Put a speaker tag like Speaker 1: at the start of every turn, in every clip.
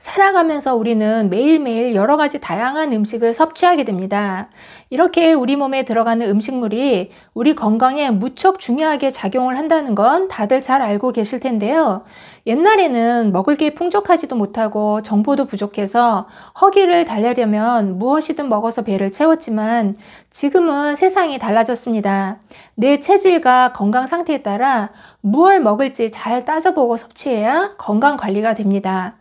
Speaker 1: 살아가면서 우리는 매일매일 여러 가지 다양한 음식을 섭취하게 됩니다. 이렇게 우리 몸에 들어가는 음식물이 우리 건강에 무척 중요하게 작용을 한다는 건 다들 잘 알고 계실 텐데요. 옛날에는 먹을 게 풍족하지도 못하고 정보도 부족해서 허기를 달래려면 무엇이든 먹어서 배를 채웠지만 지금은 세상이 달라졌습니다. 내 체질과 건강 상태에 따라 무엇을 먹을지 잘 따져보고 섭취해야 건강 관리가 됩니다.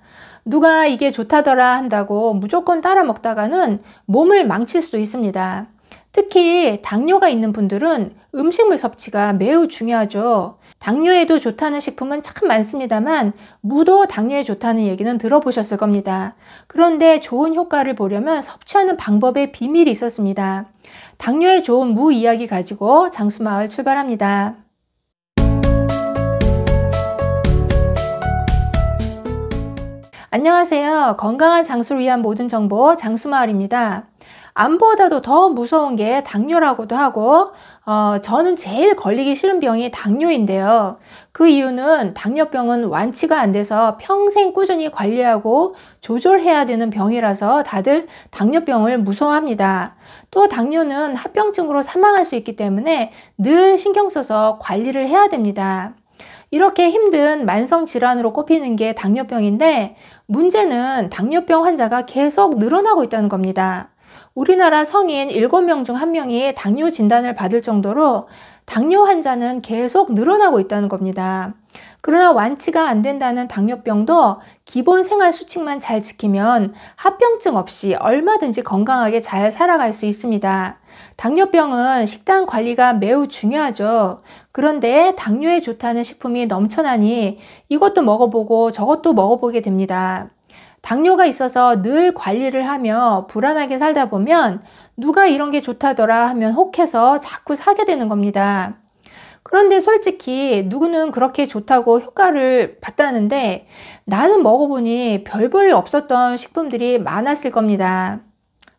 Speaker 1: 누가 이게 좋다더라 한다고 무조건 따라 먹다가는 몸을 망칠 수도 있습니다. 특히 당뇨가 있는 분들은 음식물 섭취가 매우 중요하죠. 당뇨에도 좋다는 식품은 참 많습니다만 무도 당뇨에 좋다는 얘기는 들어보셨을 겁니다. 그런데 좋은 효과를 보려면 섭취하는 방법에 비밀이 있었습니다. 당뇨에 좋은 무 이야기 가지고 장수마을 출발합니다. 안녕하세요. 건강한 장수를 위한 모든 정보 장수마을입니다. 암보다도 더 무서운 게 당뇨라고도 하고 저는 제일 걸리기 싫은 병이 당뇨인데요. 그 이유는 당뇨병은 완치가 안 돼서 평생 꾸준히 관리하고 조절해야 되는 병이라서 다들 당뇨병을 무서워합니다. 또 당뇨는 합병증으로 사망할 수 있기 때문에 늘 신경 써서 관리를 해야 됩니다. 이렇게 힘든 만성 질환으로 꼽히는 게 당뇨병인데 문제는 당뇨병 환자가 계속 늘어나고 있다는 겁니다. 우리나라 성인 7명 중 1명이 당뇨 진단을 받을 정도로 당뇨 환자는 계속 늘어나고 있다는 겁니다. 그러나 완치가 안 된다는 당뇨병도 기본 생활 수칙만 잘 지키면 합병증 없이 얼마든지 건강하게 잘 살아갈 수 있습니다. 당뇨병은 식단 관리가 매우 중요하죠. 그런데 당뇨에 좋다는 식품이 넘쳐나니 이것도 먹어보고 저것도 먹어보게 됩니다. 당뇨가 있어서 늘 관리를 하며 불안하게 살다 보면 누가 이런 게 좋다더라 하면 혹해서 자꾸 사게 되는 겁니다. 그런데 솔직히 누구는 그렇게 좋다고 효과를 봤다는데 나는 먹어보니 별 볼 없었던 식품들이 많았을 겁니다.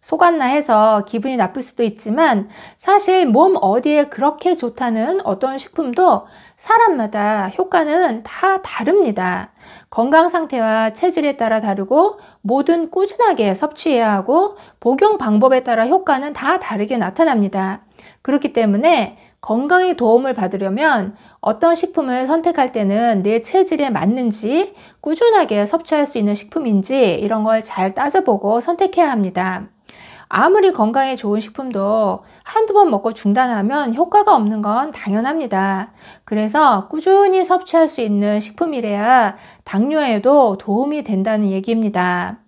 Speaker 1: 속았나 해서 기분이 나쁠 수도 있지만 사실 몸 어디에 그렇게 좋다는 어떤 식품도 사람마다 효과는 다 다릅니다. 건강 상태와 체질에 따라 다르고 뭐든 꾸준하게 섭취해야 하고 복용 방법에 따라 효과는 다 다르게 나타납니다. 그렇기 때문에 건강에 도움을 받으려면 어떤 식품을 선택할 때는 내 체질에 맞는지 꾸준하게 섭취할 수 있는 식품인지 이런 걸 잘 따져보고 선택해야 합니다. 아무리 건강에 좋은 식품도 한두 번 먹고 중단하면 효과가 없는 건 당연합니다. 그래서 꾸준히 섭취할 수 있는 식품이래야 당뇨에도 도움이 된다는 얘기입니다.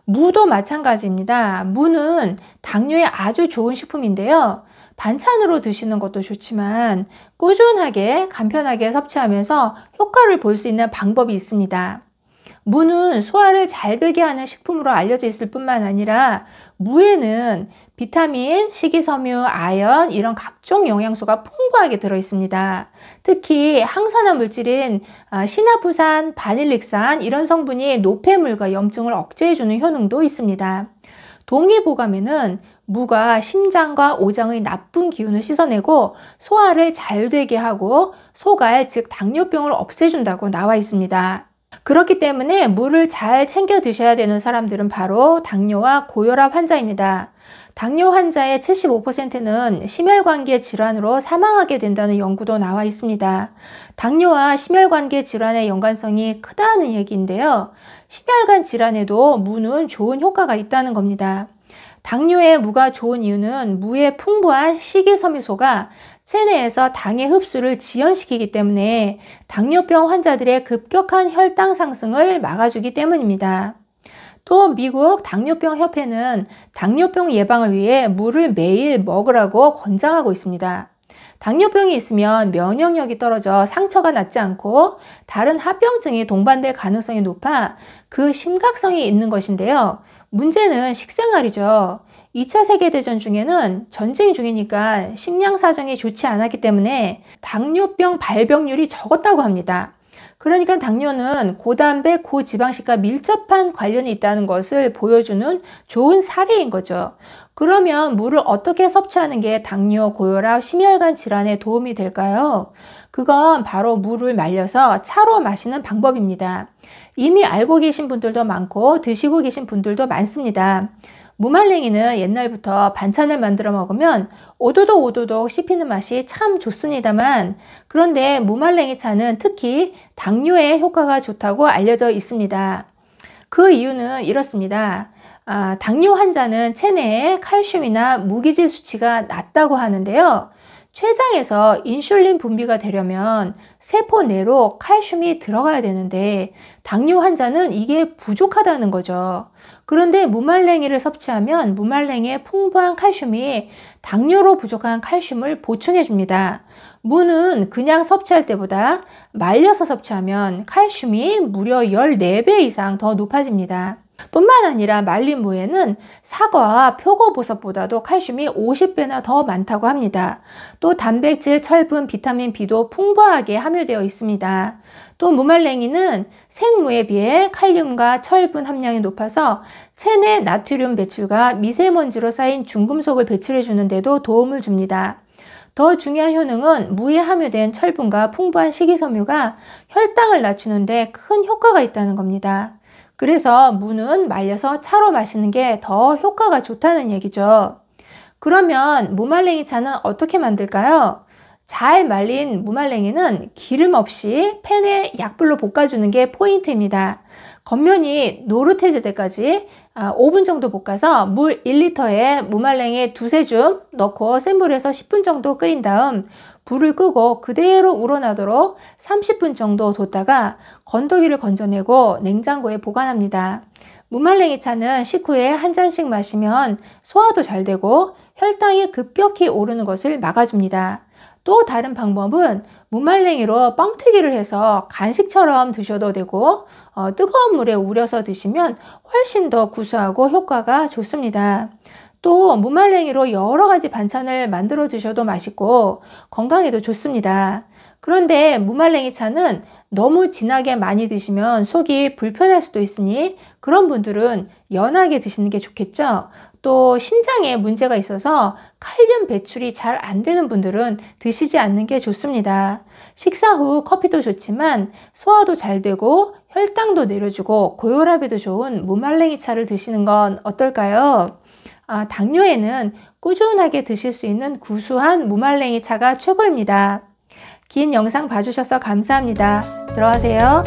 Speaker 1: 무도 마찬가지입니다. 무는 당뇨에 아주 좋은 식품인데요. 반찬으로 드시는 것도 좋지만 꾸준하게 간편하게 섭취하면서 효과를 볼 수 있는 방법이 있습니다. 무는 소화를 잘 되게 하는 식품으로 알려져 있을 뿐만 아니라 무에는 비타민, 식이섬유, 아연 이런 각종 영양소가 풍부하게 들어 있습니다. 특히 항산화 물질인 시나프산, 바닐릭산 이런 성분이 노폐물과 염증을 억제해주는 효능도 있습니다. 동의보감에는 무가 심장과 오장의 나쁜 기운을 씻어내고 소화를 잘 되게 하고 소갈, 즉 당뇨병을 없애준다고 나와 있습니다. 그렇기 때문에 무를 잘 챙겨 드셔야 되는 사람들은 바로 당뇨와 고혈압 환자입니다. 당뇨 환자의 75%는 심혈관계 질환으로 사망하게 된다는 연구도 나와 있습니다. 당뇨와 심혈관계 질환의 연관성이 크다는 얘기인데요. 심혈관 질환에도 무는 좋은 효과가 있다는 겁니다. 당뇨에 무가 좋은 이유는 무의 풍부한 식이섬유소가 체내에서 당의 흡수를 지연시키기 때문에 당뇨병 환자들의 급격한 혈당 상승을 막아주기 때문입니다. 또 미국 당뇨병 협회는 당뇨병 예방을 위해 무를 매일 먹으라고 권장하고 있습니다. 당뇨병이 있으면 면역력이 떨어져 상처가 낫지 않고 다른 합병증이 동반될 가능성이 높아 그 심각성이 있는 것인데요. 문제는 식생활이죠. 2차 세계대전 중에는 전쟁 중이니까 식량 사정이 좋지 않았기 때문에 당뇨병 발병률이 적었다고 합니다. 그러니까 당뇨는 고단백, 고지방식과 밀접한 관련이 있다는 것을 보여주는 좋은 사례인 거죠. 그러면 무를 어떻게 섭취하는 게 당뇨, 고혈압, 심혈관 질환에 도움이 될까요? 그건 바로 물을 말려서 차로 마시는 방법입니다. 이미 알고 계신 분들도 많고 드시고 계신 분들도 많습니다. 무말랭이는 옛날부터 반찬을 만들어 먹으면 오도독 오도독 씹히는 맛이 참 좋습니다만, 그런데 무말랭이 차는 특히 당뇨에 효과가 좋다고 알려져 있습니다. 그 이유는 이렇습니다. 당뇨 환자는 체내에 칼슘이나 무기질 수치가 낮다고 하는데요. 췌장에서 인슐린 분비가 되려면 세포 내로 칼슘이 들어가야 되는데 당뇨 환자는 이게 부족하다는 거죠. 그런데 무말랭이를 섭취하면 무말랭이의 풍부한 칼슘이 당뇨로 부족한 칼슘을 보충해 줍니다. 무는 그냥 섭취할 때보다 말려서 섭취하면 칼슘이 무려 14배 이상 더 높아집니다. 뿐만 아니라 말린 무에는 사과와 표고버섯보다도 칼슘이 50배나 더 많다고 합니다. 또 단백질, 철분, 비타민 B도 풍부하게 함유되어 있습니다. 또 무말랭이는 생무에 비해 칼륨과 철분 함량이 높아서 체내 나트륨 배출과 미세먼지로 쌓인 중금속을 배출해 주는 데도 도움을 줍니다. 더 중요한 효능은 무에 함유된 철분과 풍부한 식이섬유가 혈당을 낮추는 데 큰 효과가 있다는 겁니다. 그래서 무는 말려서 차로 마시는 게 더 효과가 좋다는 얘기죠. 그러면 무말랭이 차는 어떻게 만들까요? 잘 말린 무말랭이는 기름 없이 팬에 약불로 볶아주는 게 포인트입니다. 겉면이 노릇해질 때까지 5분 정도 볶아서 물 1리터에 무말랭이 두세 줌 넣고 센 불에서 10분 정도 끓인 다음 불을 끄고 그대로 우러나도록 30분 정도 뒀다가 건더기를 건져내고 냉장고에 보관합니다. 무말랭이 차는 식후에 한 잔씩 마시면 소화도 잘 되고 혈당이 급격히 오르는 것을 막아줍니다. 또 다른 방법은 무말랭이로 뻥튀기를 해서 간식처럼 드셔도 되고 뜨거운 물에 우려서 드시면 훨씬 더 구수하고 효과가 좋습니다. 또 무말랭이로 여러 가지 반찬을 만들어 드셔도 맛있고 건강에도 좋습니다. 그런데 무말랭이 차는 너무 진하게 많이 드시면 속이 불편할 수도 있으니 그런 분들은 연하게 드시는 게 좋겠죠. 또 신장에 문제가 있어서 칼륨 배출이 잘 안 되는 분들은 드시지 않는 게 좋습니다. 식사 후 커피도 좋지만 소화도 잘 되고 혈당도 내려주고 고혈압에도 좋은 무말랭이 차를 드시는 건 어떨까요? 당뇨에는 꾸준하게 드실 수 있는 구수한 무말랭이 차가 최고입니다. 긴 영상 봐주셔서 감사합니다. 들어가세요.